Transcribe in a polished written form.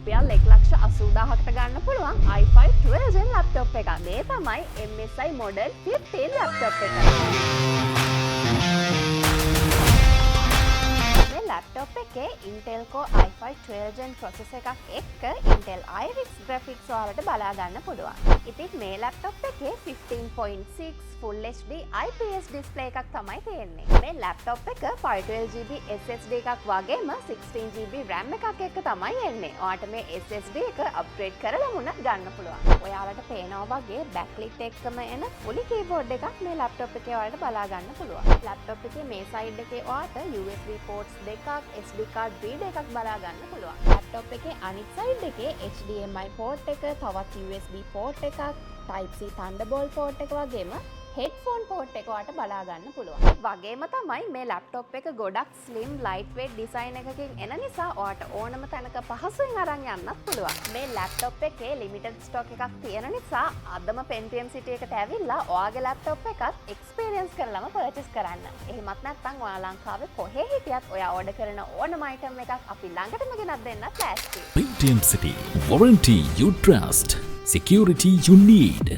රුපියල් 1,80,000කට ගන්න පුළුවන් i5 12 gen laptop එකක්. මේ තමයි MSI Model 15 laptop එක. මේ laptop එකේ Intel Core i5 12 gen processor එකක් එක්ක Intel Iris graphics වලට බලා ගන්න පුළුවන්. ඉතින් මේ laptop එකේ 15.6 Full HD IPS display එකක් තමයි තියෙන්නේ. මේ laptop එක 512GB SSD එකක් වගේම 16GB RAM එකක් එක්ක තමයි එන්නේ. ඔයාලට මේ SSD එක upgrade කරලා මුණත් ගන්න පුළුවන්. ඔයාලට පේනවා වගේ backlit එක්කම එන fully keyboard එකක් මේ laptop එකේ ඔයාලට බලා ගන්න පුළුවන්. laptop එකේ මේ side එකේ ඔයාලට USB ports දෙකක් SD card reader එකක් බලා ගන්න පුළුවන්. laptop එකේ අනිත් side එකේ HDMI port එක, තවත් USB port එකක්, Type C Thunderbolt port එක වගේම headphone port එක ඔයාලට බලා ගන්න පුළුවන්. වගේම තමයි මේ laptop එක ගොඩක් slim lightweight design එකකින් එන නිසා ඔයාලට ඕනම තැනක පහසුවෙන් අරන් යන්නත් පුළුවන්. මේ laptop එකේ limited stock එකක් තියෙන නිසා අදම Pentium City එකට ඇවිල්ලා ඔයාගේ laptop එකත් experience කරලම purchase කරන්න. එහෙමත් නැත්නම් ඔයා ලංකාවේ කොහේ හිටියත් ඔයා order කරන ඕනම item එකක් අපි ළඟටම ගෙනත් දෙන්නත් ලෑස්තියි. Pentium City. Warranty you trust. Security you need.